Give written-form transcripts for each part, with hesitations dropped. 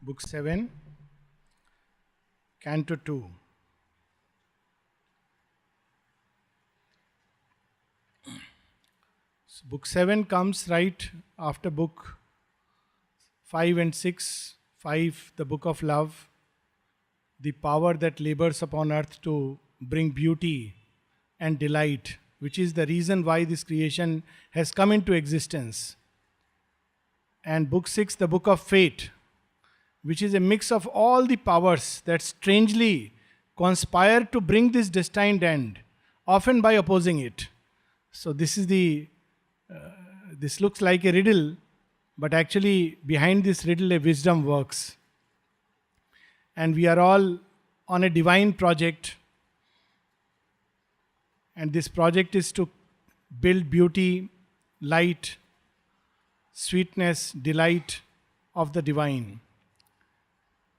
Book 7, Canto 2. So book 7 comes right after book 5 and 6. 5, the book of love, the power that labors upon earth to bring beauty and delight, which is the reason why this creation has come into existence. And book 6, the book of fate, which is a mix of all the powers that strangely conspire to bring this destined end, often by opposing it. So this looks like a riddle, but actually behind this riddle a wisdom works. And we are all on a divine project, and this project is to build beauty, light, sweetness, delight of the divine.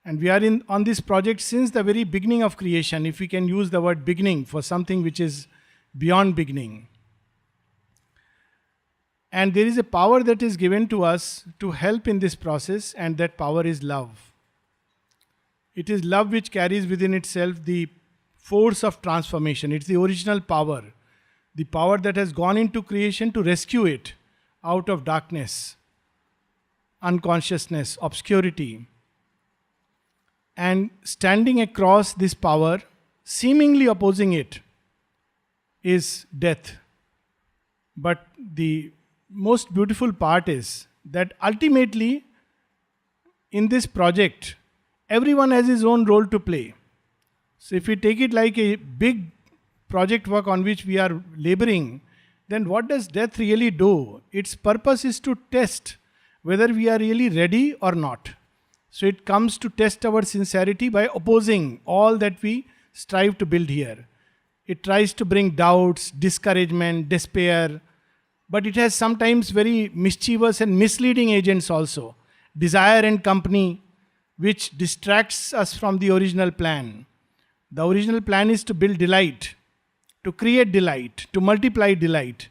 And we are on this project since the very beginning of creation, if we can use the word beginning for something which is beyond beginning. And there is a power that is given to us to help in this process, and that power is love. It is love which carries within itself the force of transformation. It's the original power. The power that has gone into creation to rescue it out of darkness, unconsciousness, obscurity. And standing across this power, seemingly opposing it, is death. But the most beautiful part is that ultimately, in this project, everyone has his own role to play. So if we take it like a big project work on which we are laboring, then what does death really do? Its purpose is to test whether we are really ready or not. So it comes to test our sincerity by opposing all that we strive to build here. It tries to bring doubts, discouragement, despair, but it has sometimes very mischievous and misleading agents also. Desire and company, which distracts us from the original plan. The original plan is to build delight, to create delight, to multiply delight.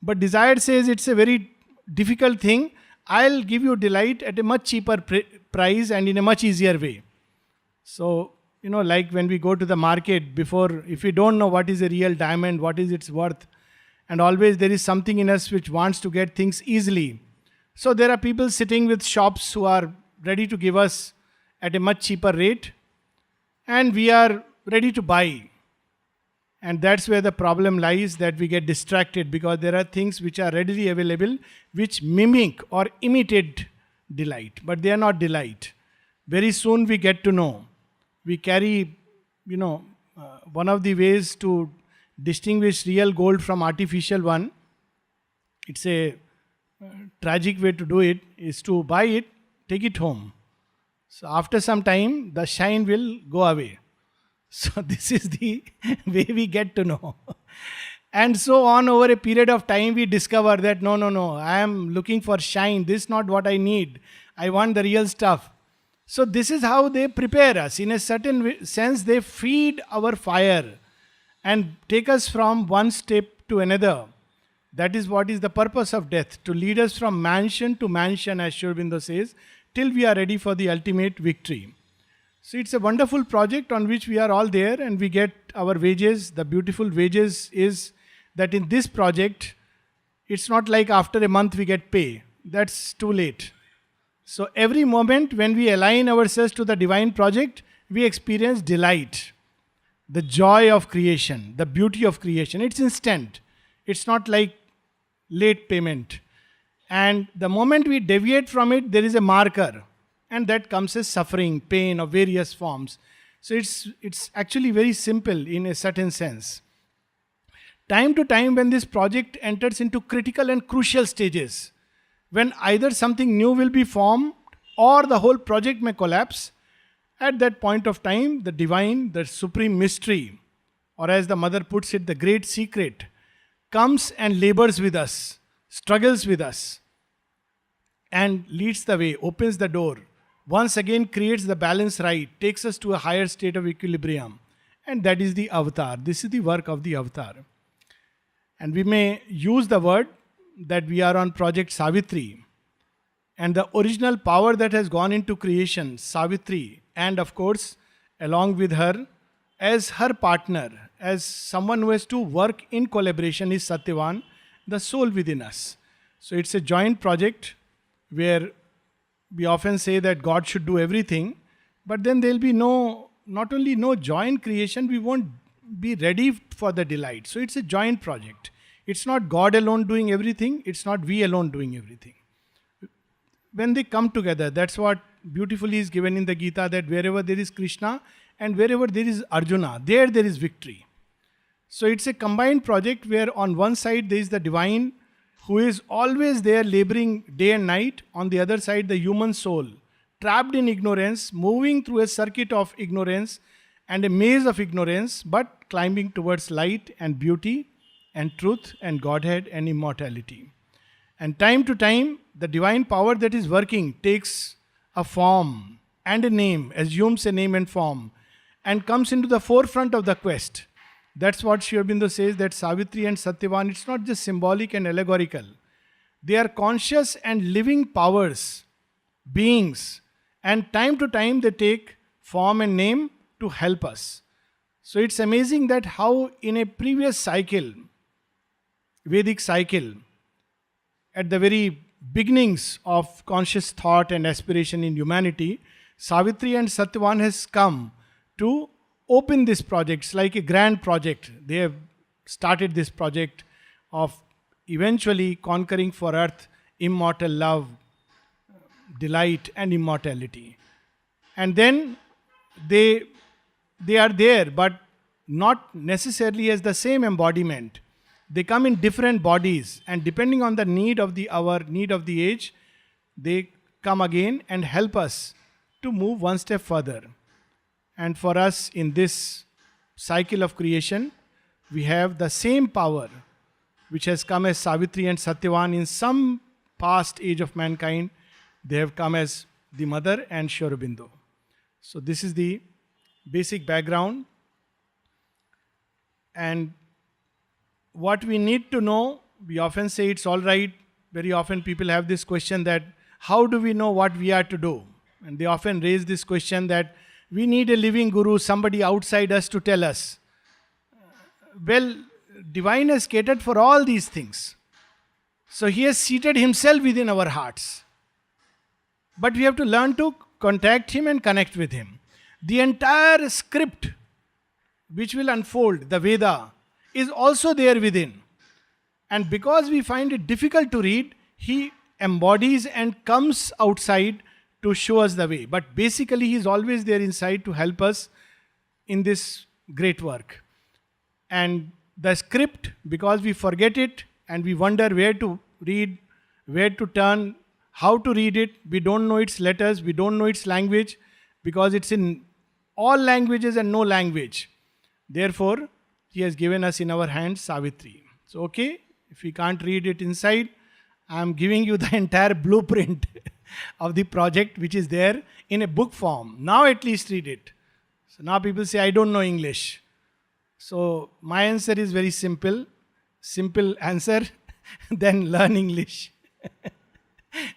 But desire says it's a very difficult thing. I'll give you delight at a much cheaper price and in a much easier way. So, like when we go to the market before, if we don't know what is a real diamond, what is its worth, and always there is something in us which wants to get things easily. So there are people sitting with shops who are ready to give us at a much cheaper rate, and we are ready to buy. And that's where the problem lies, that we get distracted because there are things which are readily available which mimic or imitate delight, but they are not delight. Very soon we get to know. We carry, one of the ways to distinguish real gold from artificial one, it's a tragic way to do it, is to buy it, take it home. So after some time, the shine will go away. So this is the way we get to know. And so on over a period of time, we discover that no, I am looking for shine. This is not what I need. I want the real stuff. So this is how they prepare us. In a certain sense, they feed our fire and take us from one step to another. That is what is the purpose of death, to lead us from mansion to mansion, as Sri Aurobindo says, till we are ready for the ultimate victory. So it's a wonderful project on which we are all there and we get our wages. The beautiful wages is that in this project, it's not like after a month we get pay. That's too late. So every moment when we align ourselves to the divine project, we experience delight, the joy of creation, the beauty of creation. It's instant. It's not like late payment. And the moment we deviate from it, there is a marker. And that comes as suffering, pain of various forms. So it's actually very simple in a certain sense. Time to time when this project enters into critical and crucial stages, when either something new will be formed or the whole project may collapse, at that point of time, the divine, the supreme mystery, or as the mother puts it, the great secret, comes and labors with us, struggles with us, and leads the way, opens the door, once again creates the balance right, takes us to a higher state of equilibrium. And that is the avatar. This is the work of the avatar. And we may use the word that we are on Project Savitri. And the original power that has gone into creation, Savitri, and of course, along with her, as her partner, as someone who has to work in collaboration, is Satyavan, the soul within us. So it's a joint project where we often say that God should do everything, but then there'll be not only no joy in creation, we won't be ready for the delight. So it's a joint project. It's not God alone doing everything, it's not we alone doing everything. When they come together, that's what beautifully is given in the Gita, that wherever there is Krishna and wherever there is Arjuna, there is victory. So it's a combined project where on one side there is the divine who is always there laboring day and night, on the other side the human soul, trapped in ignorance, moving through a circuit of ignorance and a maze of ignorance, but climbing towards light and beauty and truth and Godhead and immortality. And time to time, the divine power that is working takes a form and a name, assumes a name and form, and comes into the forefront of the quest. That's what Sri Aurobindo says, that Savitri and Satyavan, it's not just symbolic and allegorical. They are conscious and living powers, beings, and time to time they take form and name to help us. So it's amazing that how in a previous cycle, Vedic cycle, at the very beginnings of conscious thought and aspiration in humanity, Savitri and Satyavan has come to open this project. It's like a grand project. They have started this project of eventually conquering for earth immortal love, delight and immortality. And then they are there, but not necessarily as the same embodiment. They come in different bodies, and depending on the need of the hour, need of the age, they come again and help us to move one step further. And for us in this cycle of creation, we have the same power which has come as Savitri and Satyavan in some past age of mankind. They have come as the mother and Sri Aurobindo. So this is the basic background. And what we need to know, we often say it's all right. Very often people have this question that how do we know what we are to do? And they often raise this question that we need a living guru, somebody outside us to tell us. Well, divine has catered for all these things. So he has seated himself within our hearts. But we have to learn to contact him and connect with him. The entire script which will unfold, the Veda, is also there within. And because we find it difficult to read, he embodies and comes outside to show us the way. But basically he is always there inside to help us in this great work. And the script, because we forget it and we wonder where to read, where to turn, how to read it, we don't know its letters, we don't know its language, because it's in all languages and no language. Therefore, he has given us in our hands Savitri. So, okay, if we can't read it inside, I am giving you the entire blueprint of the project which is there in a book form. Now at least read it. So now people say, I don't know English. So my answer is very simple. Simple answer, then learn English.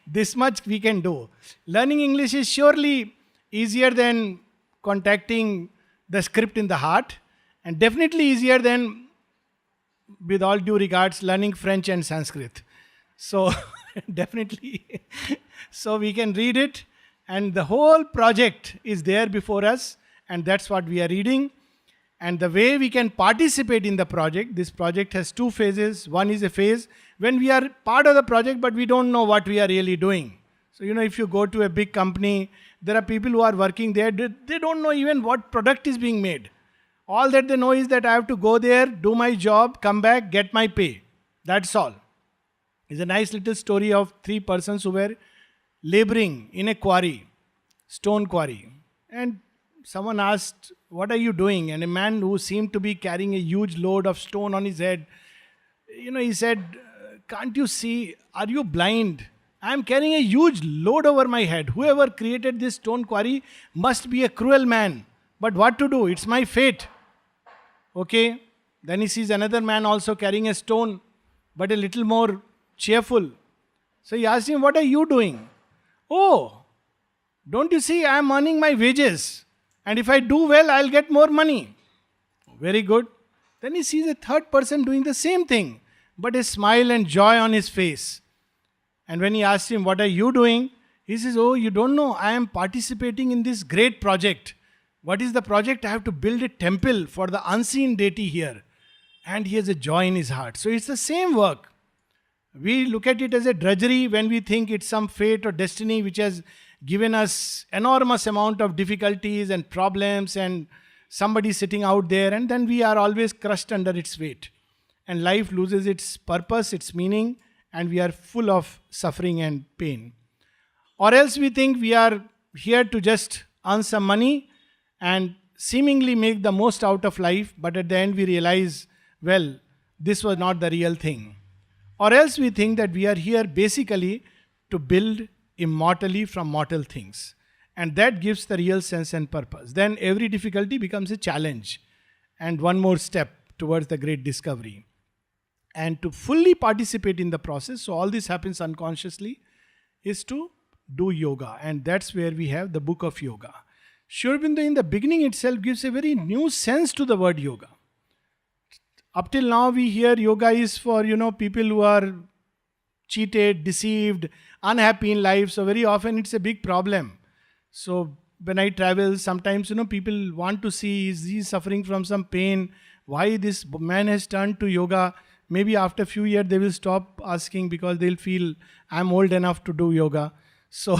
This much we can do. Learning English is surely easier than contacting the script in the heart, and definitely easier than, with all due regards, learning French and Sanskrit. So, definitely. So, we can read it, and the whole project is there before us, and that's what we are reading. And the way we can participate in the project, this project has two phases. One is a phase when we are part of the project, but we don't know what we are really doing. So, if you go to a big company, there are people who are working there, they don't know even what product is being made. All that they know is that I have to go there, do my job, come back, get my pay. That's all. It's a nice little story of 3 persons who were laboring in a quarry, stone quarry. And someone asked, what are you doing? And a man who seemed to be carrying a huge load of stone on his head, he said, can't you see? Are you blind? I am carrying a huge load over my head. Whoever created this stone quarry must be a cruel man. But what to do? It's my fate. Okay. Then he sees another man also carrying a stone, but a little more cheerful. So he asked him, what are you doing? Oh, don't you see, I am earning my wages. And if I do well, I'll get more money. Very good. Then he sees a third person doing the same thing, but a smile and joy on his face. And when he asks him, "What are you doing?" He says, "Oh, you don't know. I am participating in this great project." What is the project? I have to build a temple for the unseen deity here. And he has a joy in his heart. So it's the same work. We look at it as a drudgery when we think it's some fate or destiny which has given us enormous amount of difficulties and problems and somebody sitting out there, and then we are always crushed under its weight. And life loses its purpose, its meaning, and we are full of suffering and pain. Or else we think we are here to just earn some money and seemingly make the most out of life, but at the end we realize, well, this was not the real thing. Or else we think that we are here basically to build immortally from mortal things. And that gives the real sense and purpose. Then every difficulty becomes a challenge and one more step towards the great discovery. And to fully participate in the process, so all this happens unconsciously, is to do yoga. And that's where we have the book of yoga. Sri Aurobindo in the beginning itself gives a very new sense to the word yoga. Up till now we hear yoga is for, people who are cheated, deceived, unhappy in life. So very often it's a big problem. So when I travel, sometimes, people want to see, is he suffering from some pain? Why this man has turned to yoga? Maybe after a few years they will stop asking because they'll feel I'm old enough to do yoga. So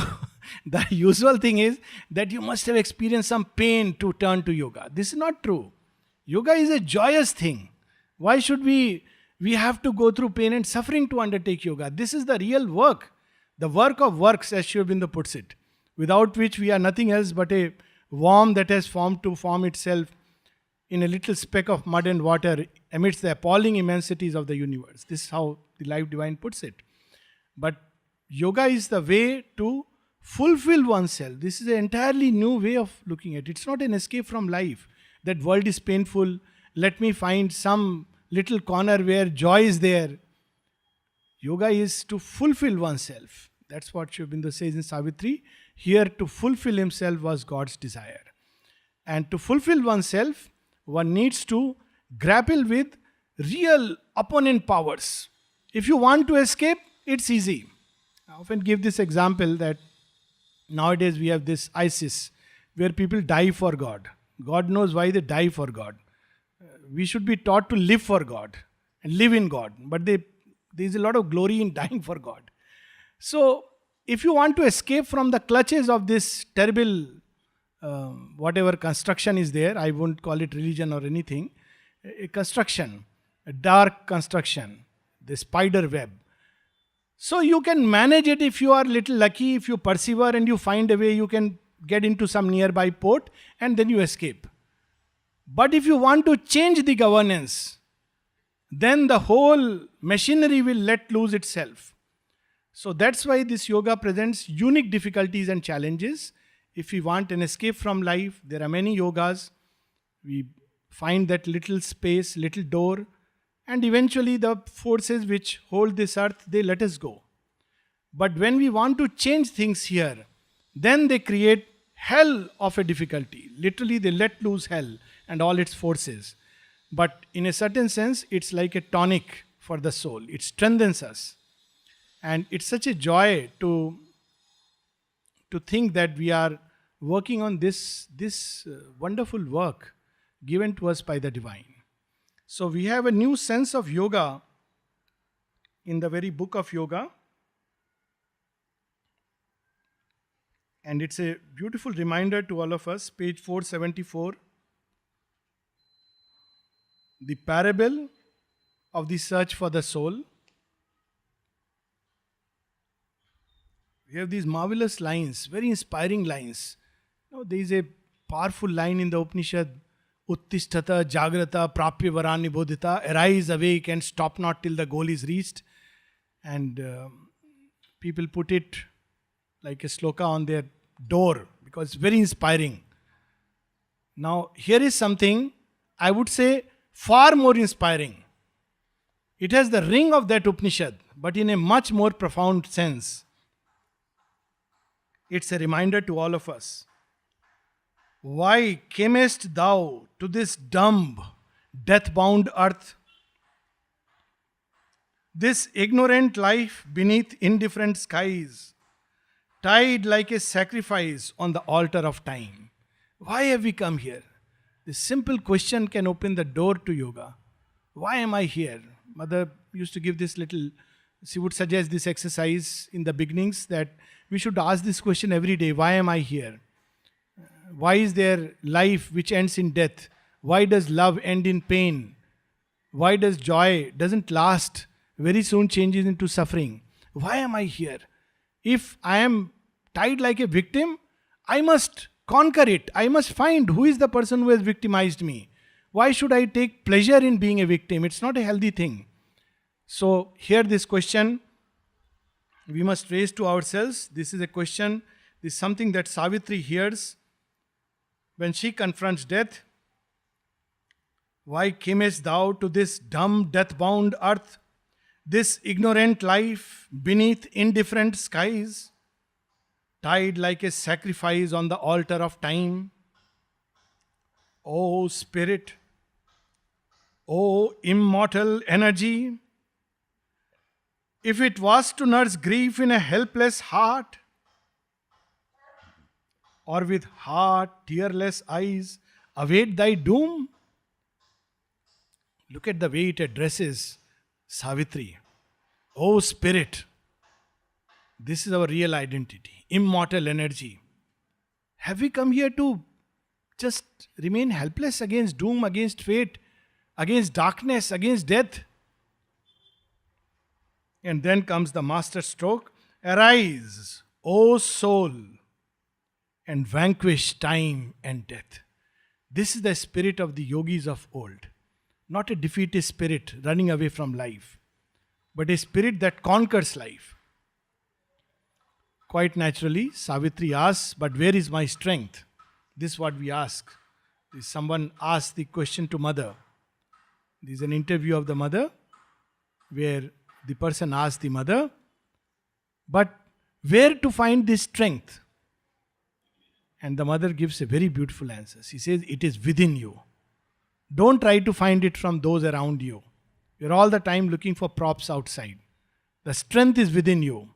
the usual thing is that you must have experienced some pain to turn to yoga. This is not true. Yoga is a joyous thing. Why should we have to go through pain and suffering to undertake yoga? This is the real work. The work of works, as Sri Aurobindo puts it, without which we are nothing else but a worm that has formed to form itself in a little speck of mud and water amidst the appalling immensities of the universe. This is how the Life Divine puts it. But yoga is the way to fulfill oneself. This is an entirely new way of looking at it. It's not an escape from life. That world is painful. Let me find some little corner where joy is there. Yoga is to fulfill oneself. That's what Sri Aurobindo says in Savitri. Here to fulfill himself was God's desire. And to fulfill oneself, one needs to grapple with real opponent powers. If you want to escape, it's easy. I often give this example that nowadays we have this ISIS where people die for God. God knows why they die for God. We should be taught to live for God and live in God. But there is a lot of glory in dying for God. So, if you want to escape from the clutches of this terrible, whatever construction is there, I won't call it religion or anything, a construction, a dark construction, the spider web. So, you can manage it if you are little lucky, if you persevere and you find a way, you can get into some nearby port and then you escape. But if you want to change the governance, then the whole machinery will let loose itself. So that's why this yoga presents unique difficulties and challenges. If we want an escape from life, there are many yogas. We find that little space, little door, and eventually the forces which hold this earth, they let us go. But when we want to change things here, then they create hell of a difficulty. Literally, they let loose hell and all its forces. But in a certain sense, it's like a tonic for the soul. It strengthens us. And it's such a joy to think that we are working on this wonderful work given to us by the divine. So we have a new sense of yoga in the very book of yoga. And it's a beautiful reminder to all of us, page 474. The parable of the search for the soul. We have these marvelous lines, very inspiring lines. There is a powerful line in the Upanishad, Uttishtata, Jagrata, Prapya Varani Bodhita, arise, awake and stop not till the goal is reached. And people put it like a sloka on their door because it's very inspiring. Now, here is something I would say far more inspiring. It has the ring of that Upanishad, but in a much more profound sense. It's a reminder to all of us. Why camest thou to this dumb, death bound earth? This ignorant life beneath indifferent skies, tied like a sacrifice on the altar of time. Why have we come here? This simple question can open the door to yoga. Why am I here? Mother used to give this little, she would suggest this exercise in the beginnings that we should ask this question every day. Why am I here? Why is there life which ends in death? Why does love end in pain? Why does joy doesn't last, very soon changes into suffering? Why am I here? If I am tied like a victim, I must conquer it. I must find who is the person who has victimized me. Why should I take pleasure in being a victim? It's not a healthy thing. So here this question we must raise to ourselves. This is a question, this is something that Savitri hears when she confronts death. Why camest thou to this dumb, death-bound earth, this ignorant life beneath indifferent skies, tied like a sacrifice on the altar of time? O spirit, O immortal energy, if it was to nurse grief in a helpless heart, or with heart, tearless eyes, await thy doom? Look at the way it addresses Savitri. O spirit, this is our real identity, immortal energy. Have we come here to just remain helpless against doom, against fate, against darkness, against death? And then comes the master stroke. Arise, O soul, and vanquish time and death. This is the spirit of the yogis of old. Not a defeatist spirit running away from life, but a spirit that conquers life. Quite naturally, Savitri asks, but where is my strength? This is what we ask. Someone asked the question to mother. There is an interview of the mother where the person asks the mother, but where to find this strength? And the mother gives a very beautiful answer. She says, it is within you. Don't try to find it from those around you. You're all the time looking for props outside. The strength is within you.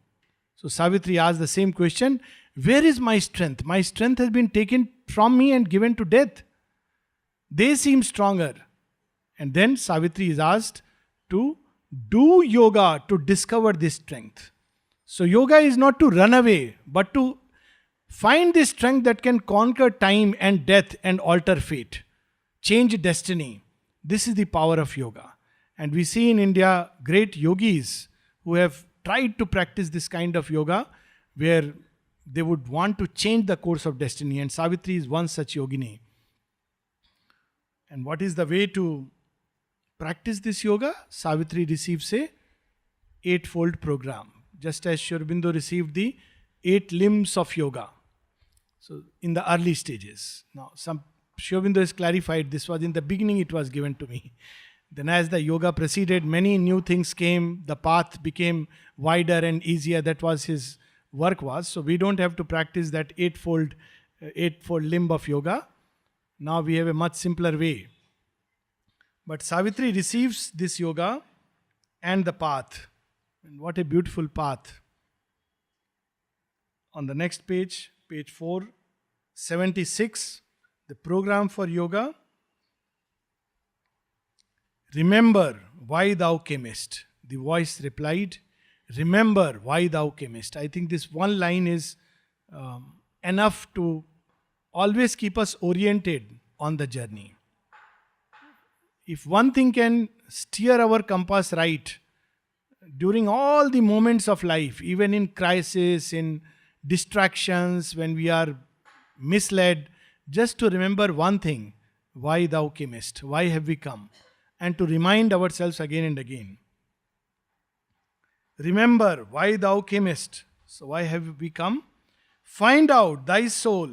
So Savitri asks the same question, where is my strength? My strength has been taken from me and given to death. They seem stronger. And then Savitri is asked to do yoga to discover this strength. So yoga is not to run away, but to find this strength that can conquer time and death and alter fate, change destiny. This is the power of yoga. And we see in India great yogis who have tried to practice this kind of yoga where they would want to change the course of destiny. And Savitri is one such yogini. And what is the way to practice this yoga? Savitri receives a eightfold program, just as Sri Aurobindo received the 8 limbs of yoga. So in the early stages. Now Sri Aurobindo has clarified this was in the beginning it was given to me. Then as the yoga proceeded, many new things came, the path became wider and easier. That was his work was. So we don't have to practice that eightfold limb of yoga. Now we have a much simpler way. But Savitri receives this yoga and the path. And what a beautiful path. On the next page, page 476, the program for yoga. Remember why thou camest. The voice replied, remember why thou camest. I think this one line is enough to always keep us oriented on the journey. If one thing can steer our compass right during all the moments of life, even in crisis, in distractions, when we are misled, just to remember one thing, why thou camest, why have we come, and to remind ourselves again and again. Remember why thou camest. So why have we come? Find out thy soul,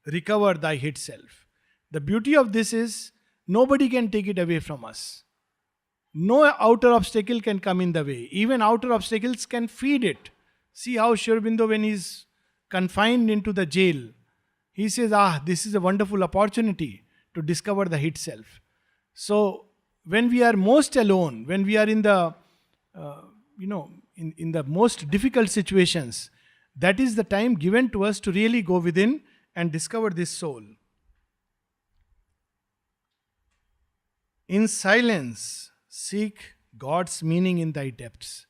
recover thy hid self. The beauty of this is nobody can take it away from us. No outer obstacle can come in the way. Even outer obstacles can feed it. See how Sri Aurobindo, when he's confined into the jail, he says, this is a wonderful opportunity to discover the hid self. So, when we are most alone, when we are in the, in the most difficult situations, that is the time given to us to really go within and discover this soul. In silence, seek God's meaning in thy depths.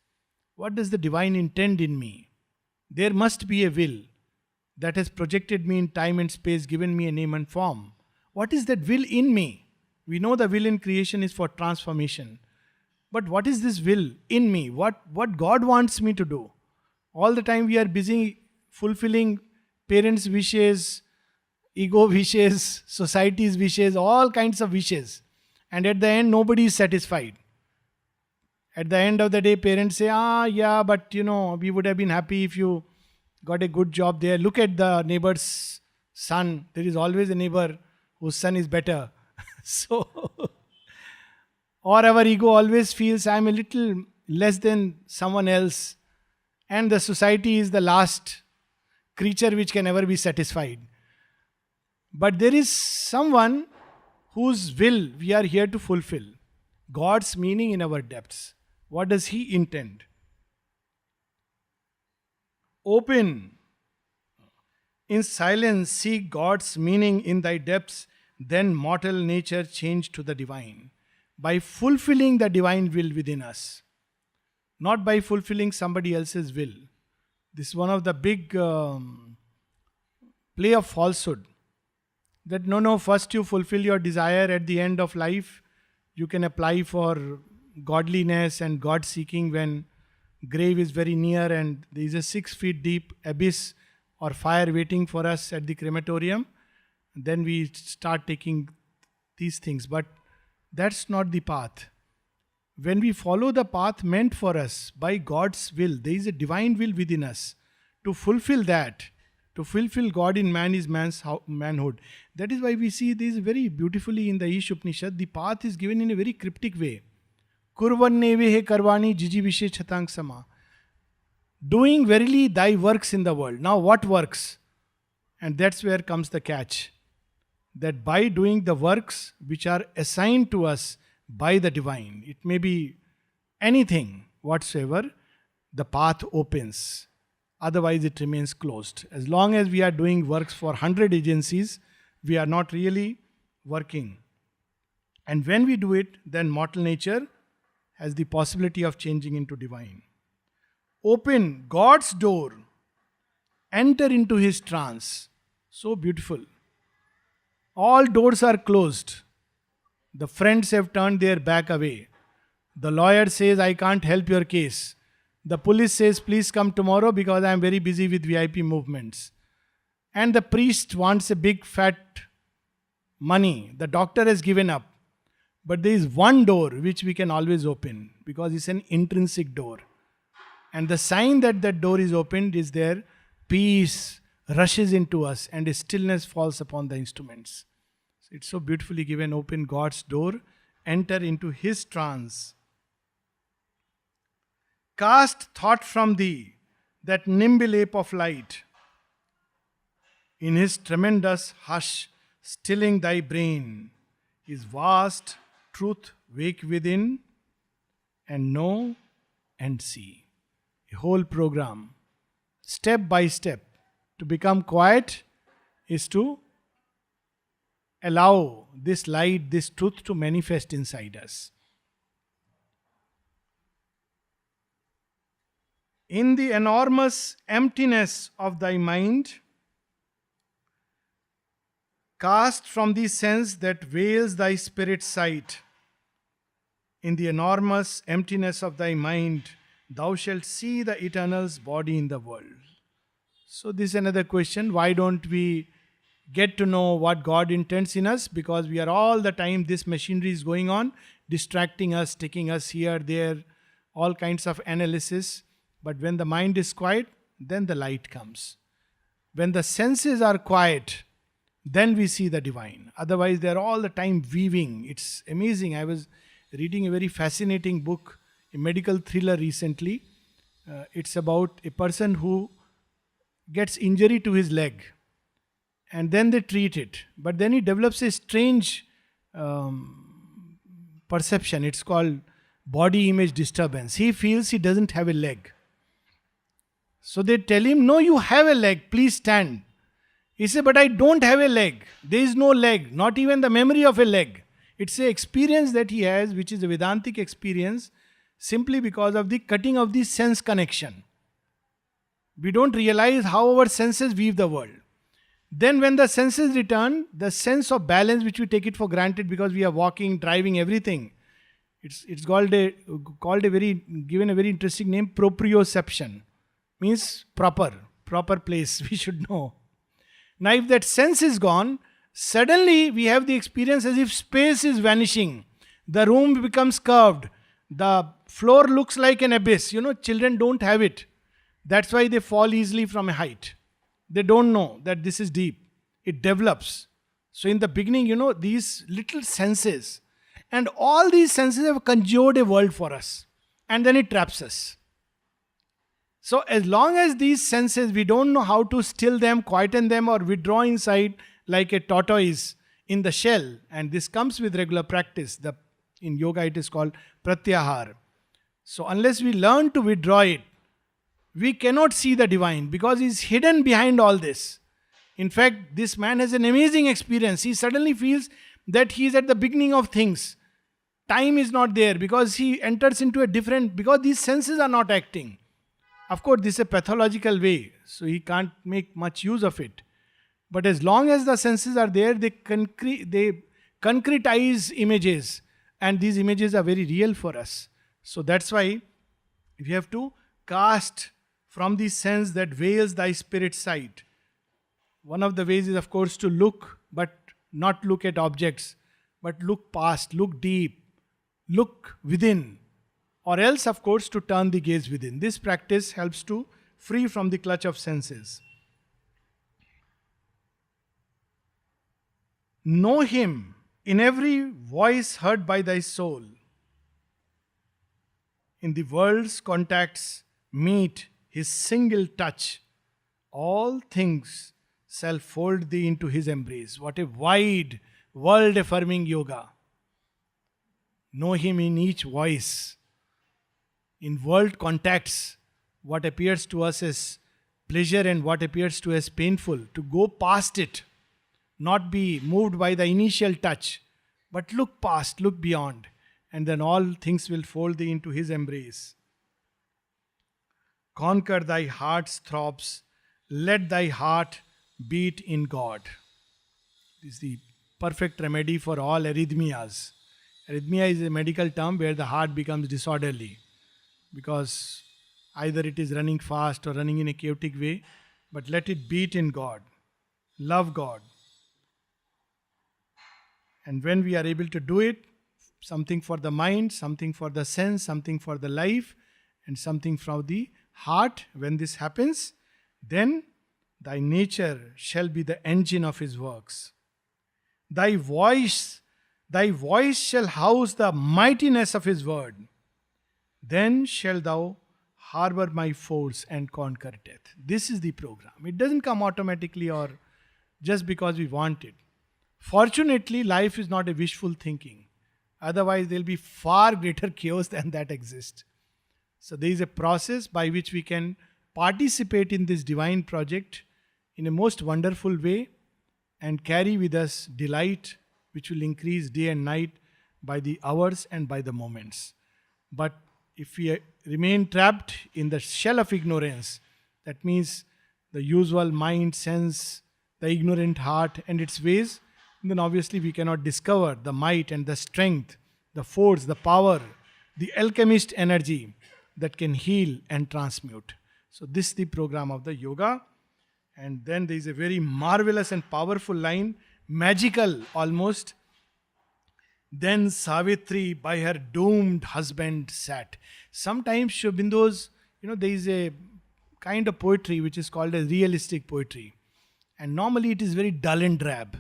What does the divine intend in me? There must be a will that has projected me in time and space, given me a name and form. What is that will in me? We know the will in creation is for transformation. But what is this will in me? What God wants me to do? All the time we are busy fulfilling parents' wishes, ego wishes, society's wishes, all kinds of wishes. And at the end, nobody is satisfied. At the end of the day, parents say, yeah, but we would have been happy if you got a good job there. Look at the neighbor's son. There is always a neighbor whose son is better. So, or our ego always feels I am a little less than someone else. And the society is the last creature which can ever be satisfied. But there is someone whose will we are here to fulfill. God's meaning in our depths. What does He intend? Open. In silence, seek God's meaning in thy depths, then mortal nature change to the divine. By fulfilling the divine will within us. Not by fulfilling somebody else's will. This is one of the big play of falsehood. That no, first you fulfill your desire, at the end of life you can apply for godliness and God seeking when grave is very near and there is a 6 feet deep abyss or fire waiting for us at the crematorium. Then we start taking these things. But that's not the path. When we follow the path meant for us by God's will, there is a divine will within us. To fulfill that, to fulfill God in man is man's manhood. That is why we see this very beautifully in the Ish Upanishad. The path is given in a very cryptic way. Kurvanne he karvani jiji vishe chatang sama. Doing verily thy works in the world. Now what works? And that's where comes the catch. That by doing the works which are assigned to us by the divine, it may be anything whatsoever, the path opens. Otherwise it remains closed. As long as we are doing works for 100 agencies, we are not really working. And when we do it, then mortal nature has the possibility of changing into divine. Open God's door. Enter into His trance. So beautiful. All doors are closed. The friends have turned their back away. The lawyer says, I can't help your case. The police says, please come tomorrow because I am very busy with VIP movements. And the priest wants a big fat money. The doctor has given up. But there is one door which we can always open because it's an intrinsic door. And the sign that that door is opened is there. Peace rushes into us and a stillness falls upon the instruments. It's so beautifully given. Open God's door. Enter into His trance. Cast thought from thee, that nimble ape of light. In His tremendous hush, stilling thy brain, His vast truth wake within, and know and see. A whole program, step by step. To become quiet is to allow this light, this truth to manifest inside us. In the enormous emptiness of thy mind, cast from the sense that veils thy spirit's sight. In the enormous emptiness of thy mind, thou shalt see the eternal's body in the world. So this is another question. Why don't we get to know what God intends in us? Because we are all the time, this machinery is going on, distracting us, taking us here, there, all kinds of analysis. But when the mind is quiet, then the light comes. When the senses are quiet, then we see the divine. Otherwise, they are all the time weaving. It's amazing. I was reading a very fascinating book, a medical thriller recently. It's about a person who gets injury to his leg, and then they treat it. But then he develops a strange perception. It's called body image disturbance. He feels he doesn't have a leg. So they tell him, no, you have a leg, please stand. He said, but I don't have a leg. There is no leg, not even the memory of a leg. It's an experience that he has, which is a Vedantic experience, simply because of the cutting of the sense connection. We don't realize how our senses weave the world. Then when the senses return, the sense of balance, which we take it for granted because we are walking, driving, everything, it's called a very, given a very interesting name, proprioception. Means proper place, we should know. Now if that sense is gone, suddenly we have the experience as if space is vanishing. The room becomes curved. The floor looks like an abyss. Children don't have it. That's why they fall easily from a height. They don't know that this is deep. It develops. So in the beginning, these little senses, and all these senses have conjured a world for us. And then it traps us. So as long as these senses, we don't know how to still them, quieten them, or withdraw inside like a tortoise in the shell. And this comes with regular practice. In yoga it is called pratyahar. So unless we learn to withdraw it, we cannot see the divine because he is hidden behind all this. In fact, this man has an amazing experience. He suddenly feels that he is at the beginning of things. Time is not there because he enters into a different, because these senses are not acting. Of course, this is a pathological way, so he can't make much use of it. But as long as the senses are there, they concretize images, and these images are very real for us. So that's why we have to cast from the sense that veils thy spirit sight. One of the ways is, of course, to look, but not look at objects, but look past, look deep, look within. Or else, of course, to turn the gaze within. This practice helps to free from the clutch of senses. Know him in every voice heard by thy soul. In the world's contacts meet his single touch. All things shall fold thee into his embrace. What a wide, world-affirming yoga. Know him in each voice. In world contacts, what appears to us as pleasure and what appears to us as painful, to go past it, not be moved by the initial touch, but look past, look beyond, and then all things will fold thee into his embrace. Conquer thy heart's throbs, let thy heart beat in God. This is the perfect remedy for all arrhythmias. Arrhythmia is a medical term where the heart becomes disorderly, because either it is running fast or running in a chaotic way, but let it beat in God. Love God. And when we are able to do it, something for the mind, something for the sense, something for the life, and something from the heart, when this happens, then thy nature shall be the engine of his works. Thy voice shall house the mightiness of his word. Then shalt thou harbor my force and conquer death. This is the program. It doesn't come automatically or just because we want it. Fortunately, life is not a wishful thinking. Otherwise, there will be far greater chaos than that exists. So there is a process by which we can participate in this divine project in a most wonderful way and carry with us delight, which will increase day and night by the hours and by the moments. But if we remain trapped in the shell of ignorance, that means the usual mind, sense, the ignorant heart and its ways, then obviously we cannot discover the might and the strength, the force, the power, the alchemist energy that can heal and transmute. So this is the program of the yoga. And then there is a very marvelous and powerful line, magical almost. Then Savitri by her doomed husband sat. Sometimes Sri Aurobindo's, there is a kind of poetry which is called as realistic poetry. And normally it is very dull and drab.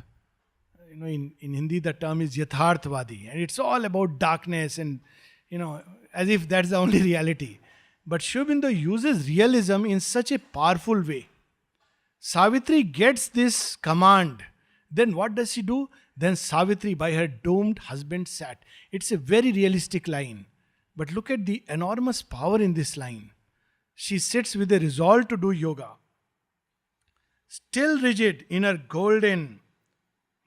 In Hindi the term is yatharthvadi. And it's all about darkness and, as if that's the only reality. But Sri Aurobindo uses realism in such a powerful way. Savitri gets this command. Then what does she do? Then Savitri by her doomed husband sat. It's a very realistic line. But look at the enormous power in this line. She sits with a resolve to do yoga. Still rigid in her golden,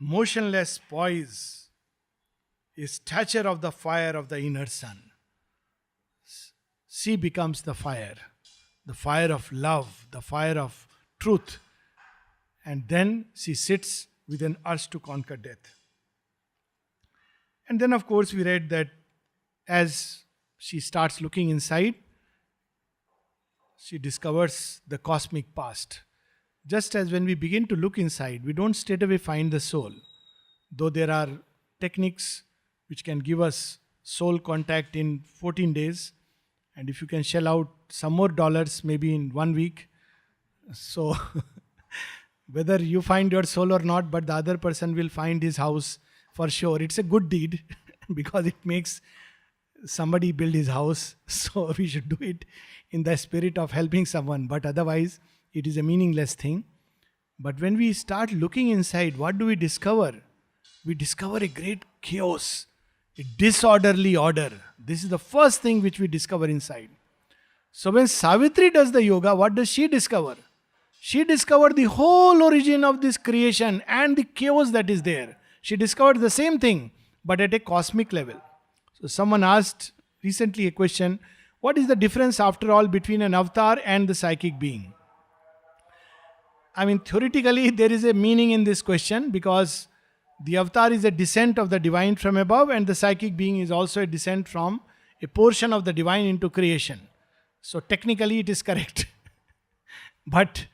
motionless poise, a stature of the fire of the inner sun. She becomes the fire of love, the fire of truth. And then she sits with an urge to conquer death. And then, of course, we read that as she starts looking inside, she discovers the cosmic past. Just as when we begin to look inside, we don't straight away find the soul. Though there are techniques which can give us soul contact in 14 days, and if you can shell out some more dollars, maybe in 1 week. So, whether you find your soul or not, but the other person will find his house for sure. It's a good deed because it makes somebody build his house. So, we should do it in the spirit of helping someone. But otherwise, it is a meaningless thing. But when we start looking inside, what do we discover? We discover a great chaos, a disorderly order. This is the first thing which we discover inside. So when Savitri does the yoga, what does she discover? She discovered the whole origin of this creation and the chaos that is there. She discovered the same thing, but at a cosmic level. So someone asked recently a question, what is the difference after all between an avatar and the psychic being? I mean, theoretically, there is a meaning in this question because the avatar is a descent of the divine from above, and the psychic being is also a descent from a portion of the divine into creation. So technically it is correct. But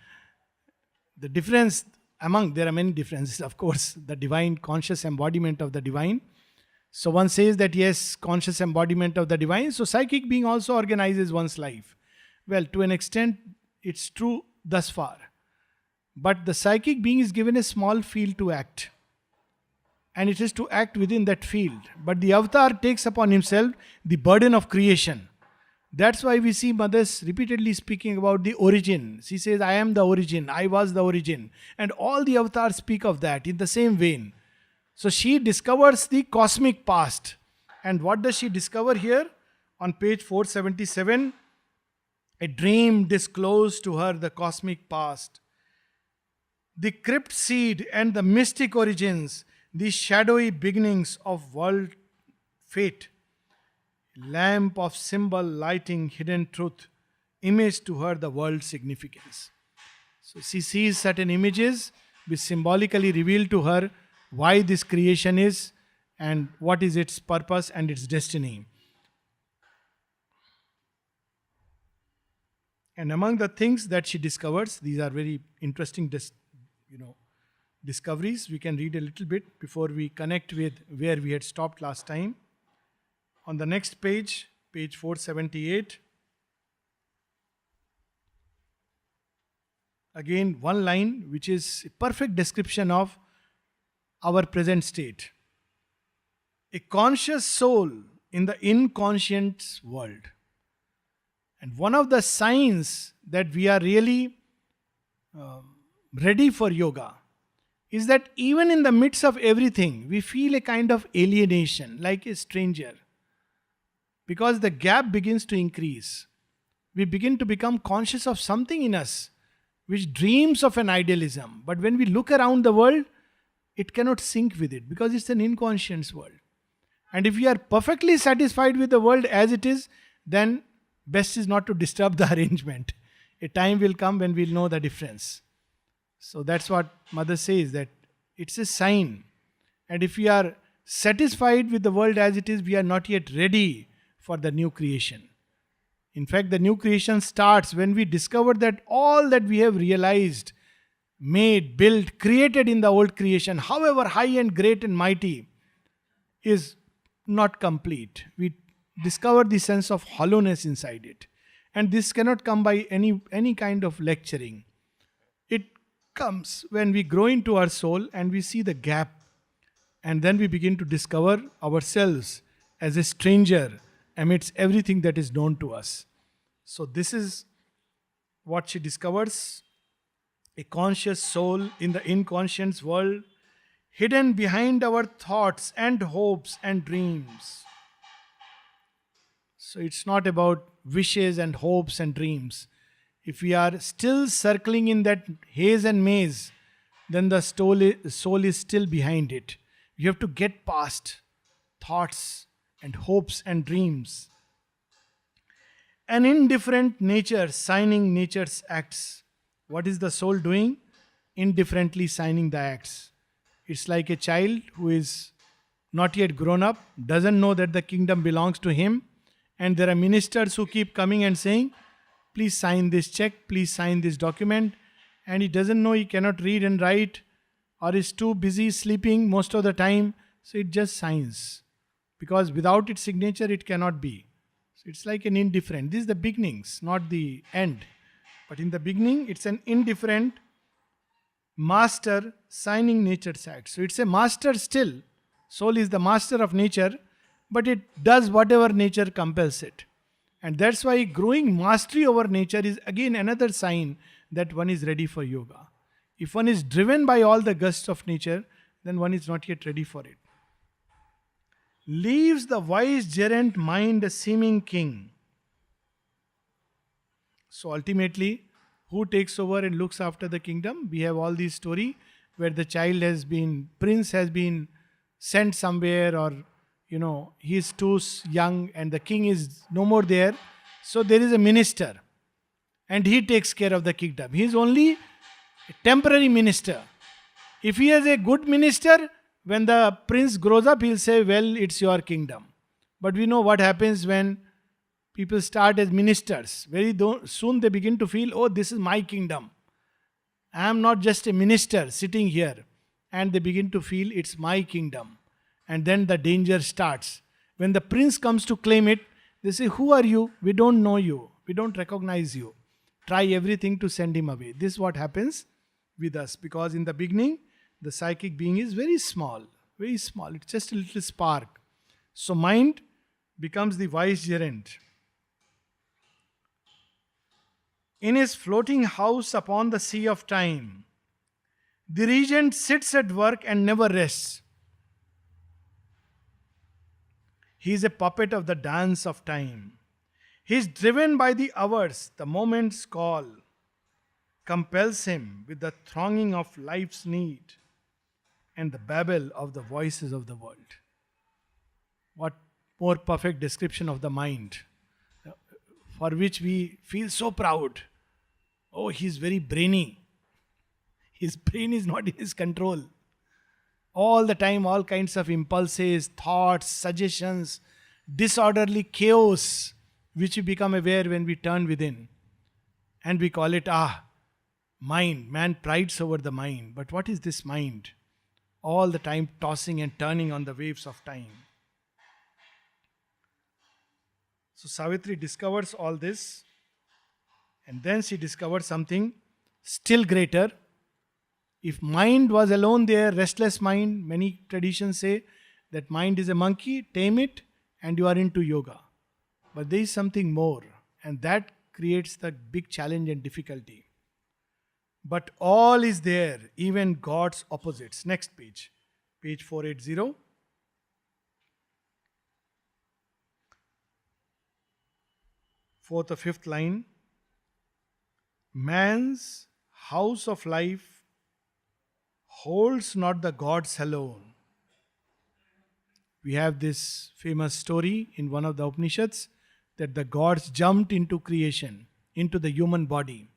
the difference there are many differences, of course, the divine conscious embodiment of the divine. So one says that yes, conscious embodiment of the divine. So psychic being also organizes one's life. Well, to an extent, it's true thus far. But the psychic being is given a small field to act. And it is to act within that field. But the avatar takes upon himself the burden of creation. That's why we see mothers repeatedly speaking about the origin. She says, I am the origin, I was the origin. And all the avatars speak of that in the same vein. So she discovers the cosmic past. And what does she discover here? On page 477, a dream disclosed to her the cosmic past. The crypt seed and the mystic origins, the shadowy beginnings of world fate. Lamp of symbol lighting hidden truth, image to her the world's significance. So she sees certain images which symbolically reveal to her why this creation is and what is its purpose and its destiny. And among the things that she discovers, these are very interesting discoveries. We can read a little bit before we connect with where we had stopped last time. On the next page, page 478, again one line which is a perfect description of our present state. A conscious soul in the inconscient world. And one of the signs that we are really ready for yoga is that even in the midst of everything, we feel a kind of alienation, like a stranger. Because the gap begins to increase. We begin to become conscious of something in us which dreams of an idealism. But when we look around the world, it cannot sync with it because it's an inconscious world. And if we are perfectly satisfied with the world as it is, then best is not to disturb the arrangement. A time will come when we'll know the difference. So that's what Mother says, that it's a sign. And if we are satisfied with the world as it is, we are not yet ready for the new creation. In fact, the new creation starts when we discover that all that we have realized, made, built, created in the old creation, however high and great and mighty, is not complete. We discover the sense of hollowness inside it. And this cannot come by any kind of lecturing. It comes when we grow into our soul and we see the gap. And then we begin to discover ourselves as a stranger amidst everything that is known to us. So this is what she discovers. A conscious soul in the inconscious world, hidden behind our thoughts and hopes and dreams. So it's not about wishes and hopes and dreams. If we are still circling in that haze and maze, then the soul is still behind it. You have to get past thoughts and hopes and dreams. An indifferent nature signing nature's acts. What is the soul doing? Indifferently signing the acts. It's like a child who is not yet grown up, doesn't know that the kingdom belongs to him, and there are ministers who keep coming and saying, please sign this check, please sign this document, and he doesn't know, he cannot read and write, or is too busy sleeping most of the time, so it just signs. Because without its signature, it cannot be. So it's like an indifferent. This is the beginnings, not the end. But in the beginning, it's an indifferent master signing nature's act. So it's a master still. Soul is the master of nature, but it does whatever nature compels it. And that's why growing mastery over nature is again another sign that one is ready for yoga. If one is driven by all the gusts of nature, then one is not yet ready for it. Leaves the wise gerent mind a seeming king. So ultimately, who takes over and looks after the kingdom? We have all these story where the prince has been sent somewhere, or he is too young and the king is no more there. So there is a minister and he takes care of the kingdom. He is only a temporary minister. If he is a good minister, when the prince grows up, he'll say, well, it's your kingdom. But we know what happens when people start as ministers. Very soon they begin to feel, oh, this is my kingdom. I am not just a minister sitting here. And they begin to feel it's my kingdom. And then the danger starts. When the prince comes to claim it, they say, who are you? We don't know you. We don't recognize you. Try everything to send him away. This is what happens with us. Because in the beginning, the psychic being is very small. Very small. It's just a little spark. So mind becomes the vicegerent. In his floating house upon the sea of time, the regent sits at work and never rests. He is a puppet of the dance of time. He is driven by the hours, the moment's call compels him with the thronging of life's need and the babble of the voices of the world. What more perfect description of the mind, for which we feel so proud. Oh, he is very brainy. His brain is not in his control. All the time, all kinds of impulses, thoughts, suggestions, disorderly chaos, which we become aware when we turn within. And we call it, mind. Man prides over the mind. But what is this mind? All the time tossing and turning on the waves of time. So Savitri discovers all this. And then she discovers something still greater. If mind was alone there, restless mind, many traditions say that mind is a monkey, tame it, and you are into yoga. But there is something more, and that creates the big challenge and difficulty. But all is there, even God's opposites. Next page, page 480. Fourth or fifth line. Man's house of life holds not the gods alone. We have this famous story in one of the Upanishads that the gods jumped into creation, into the human body,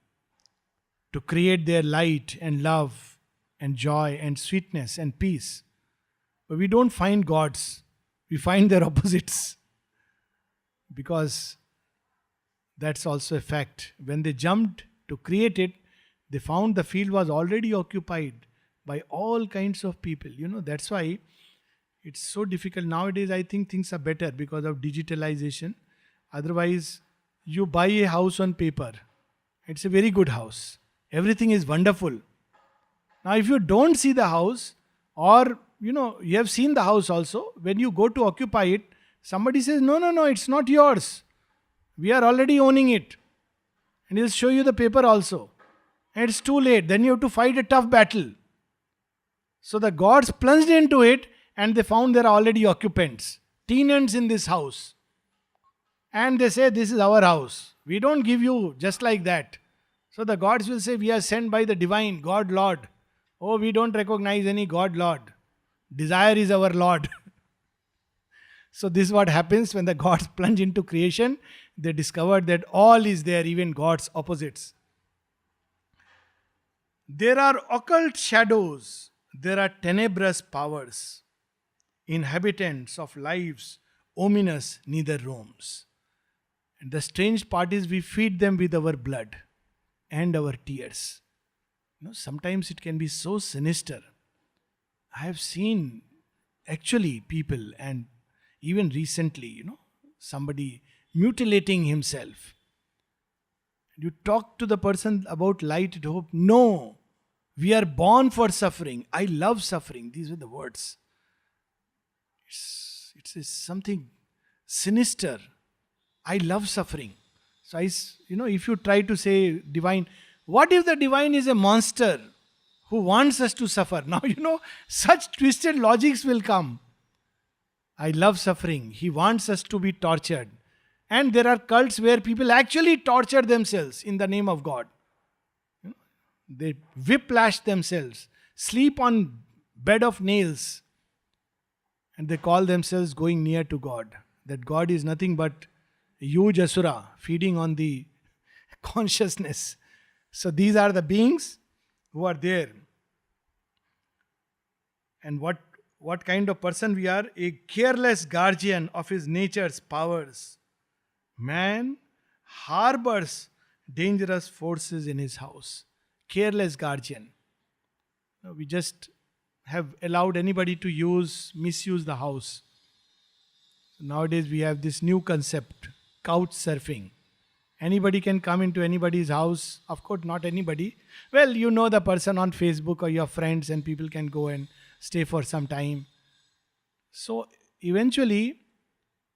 to create their light and love and joy and sweetness and peace. But we don't find gods, we find their opposites. Because that's also a fact. When they jumped to create it, they found the field was already occupied by all kinds of people. That's why it's so difficult. Nowadays, I think things are better because of digitalization. Otherwise, you buy a house on paper. It's a very good house. Everything is wonderful. Now, if you don't see the house, or, you have seen the house also, when you go to occupy it, somebody says, no, it's not yours. We are already owning it. And he'll show you the paper also. and it's too late. Then you have to fight a tough battle. So the gods plunged into it and they found there are already occupants, tenants in this house. And they say, this is our house. We don't give you just like that. So the gods will say, we are sent by the divine, God Lord. Oh, we don't recognize any God Lord. Desire is our Lord. So this is what happens when the gods plunge into creation. They discovered that all is there, even God's opposites. There are occult shadows. There are tenebrous powers. Inhabitants of lives ominous neither roams. And the strange part is we feed them with our blood and our tears. Sometimes it can be so sinister. I have seen actually people, and even recently, somebody mutilating himself. You talk to the person about light and hope. No, we are born for suffering. I love suffering. These were the words. It's something sinister. I love suffering. So if you try to say divine, what if the divine is a monster who wants us to suffer? Now, such twisted logics will come. I love suffering. He wants us to be tortured. And there are cults where people actually torture themselves in the name of God. They whiplash themselves, sleep on bed of nails, and they call themselves going near to God. That God is nothing but a huge asura feeding on the consciousness. So these are the beings who are there. And what kind of person we are? A careless guardian of his nature's powers. Man harbors dangerous forces in his house. Careless guardian. We just have allowed anybody to misuse the house. Nowadays we have this new concept, couch surfing. Anybody can come into anybody's house. Of course, not anybody. Well, the person on Facebook or your friends, and people can go and stay for some time. So eventually,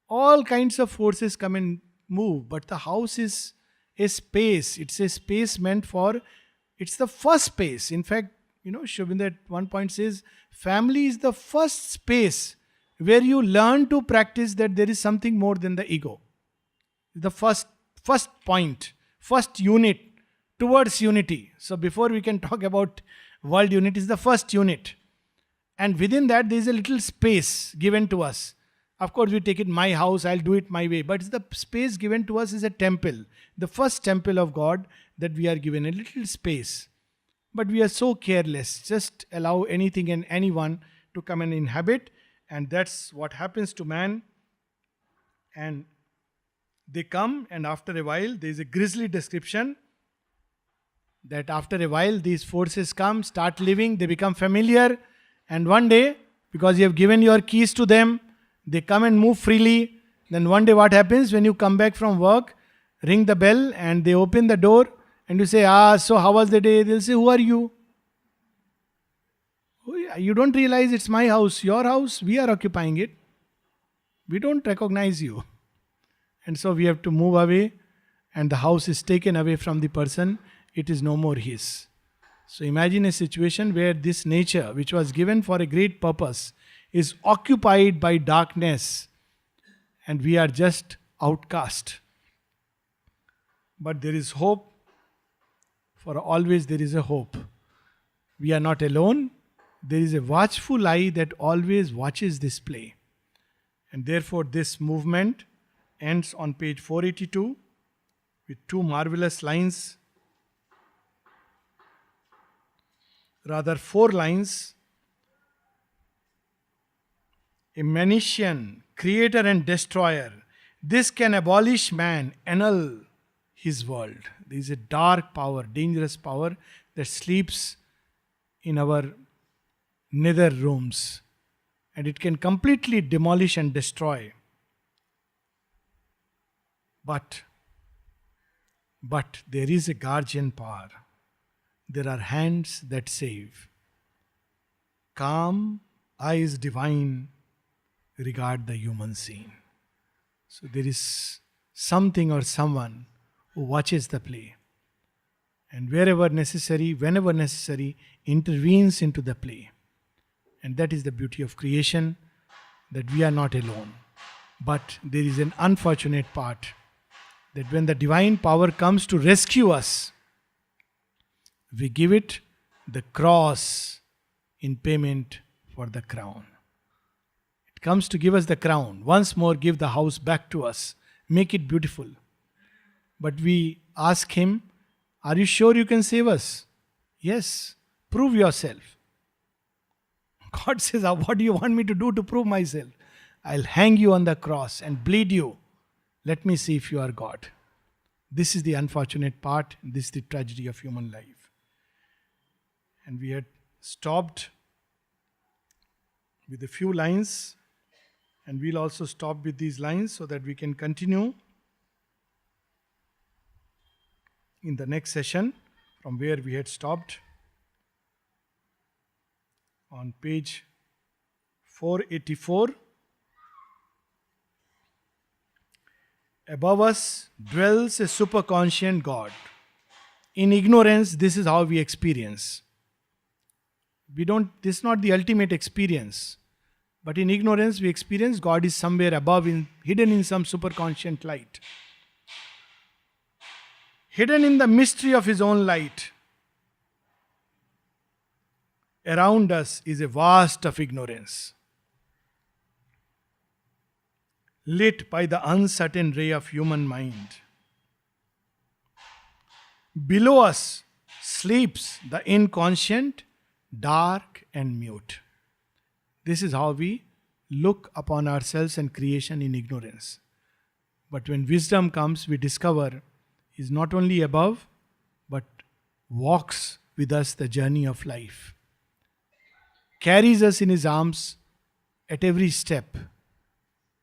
all kinds of forces come and move. But the house is a space. It's a space meant for, it's the first space. In fact, Shubinda at one point says, family is the first space where you learn to practice that there is something more than the ego. The first point, first unit towards unity. So before we can talk about world unity, is the first unit. And within that, there is a little space given to us. Of course, we take it my house, I'll do it my way. But the space given to us is a temple. The first temple of God that we are given, a little space. But we are so careless. Just allow anything and anyone to come and inhabit. And that's what happens to man. And they come, and after a while, there is a grisly description that after a while, these forces come, start living, they become familiar. And one day, because you have given your keys to them, they come and move freely. Then one day what happens? When you come back from work, ring the bell and they open the door and you say, so how was the day? They'll say, who are you? You don't realize it's my house, your house, we are occupying it. We don't recognize you. And so we have to move away, and the house is taken away from the person. It is no more his. So imagine a situation where this nature, which was given for a great purpose, is occupied by darkness, and we are just outcast. But there is hope. For always there is a hope. We are not alone. There is a watchful eye that always watches this play. And therefore this movement ends on page 482 with two marvelous lines. Rather, 4 lines. A Manichean, creator and destroyer. This can abolish man, annul his world. There is a dark power, dangerous power that sleeps in our nether rooms. And it can completely demolish and destroy. But there is a guardian power. There are hands that save. Calm, eyes divine, regard the human scene. So there is something or someone who watches the play. and wherever necessary, whenever necessary, intervenes into the play. And that is the beauty of creation, that we are not alone. But there is an unfortunate part, that when the divine power comes to rescue us, we give it the cross in payment for the crown. It comes to give us the crown. Once more, give the house back to us. Make it beautiful. But we ask him, are you sure you can save us? Yes. Prove yourself. God says, what do you want me to do to prove myself? I'll hang you on the cross and bleed you. Let me see if you are God. This is the unfortunate part. This is the tragedy of human life. And we had stopped with a few lines. And we'll also stop with these lines so that we can continue in the next session from where we had stopped. On page 484. Above us dwells a superconscient God. In ignorance, this is how we experience. This is not the ultimate experience. But in ignorance, we experience God is somewhere above, hidden in some superconscient light. Hidden in the mystery of His own light. Around us is a vast of ignorance, lit by the uncertain ray of human mind. Below us sleeps the inconscient, dark and mute. This is how we look upon ourselves and creation in ignorance. But when wisdom comes, we discover He is not only above, but walks with us the journey of life. Carries us in His arms at every step.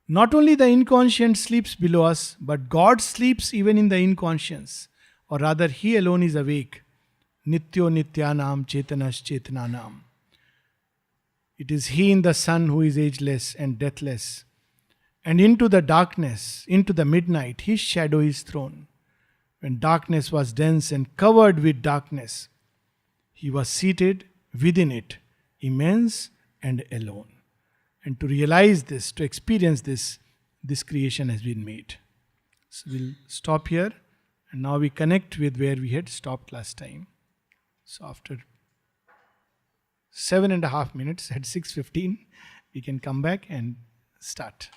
Not only the inconscient sleeps below us, but God sleeps even in the inconscience. Or rather, He alone is awake. Nityo nityanam chetanas chetananam. It is He in the sun who is ageless and deathless. And into the darkness, into the midnight, His shadow is thrown. When darkness was dense and covered with darkness, He was seated within it, immense and alone. And to realize this, to experience this, this creation has been made. So we'll stop here. And now we connect with where we had stopped last time. So after 7.5 minutes at 6:15, we can come back and start.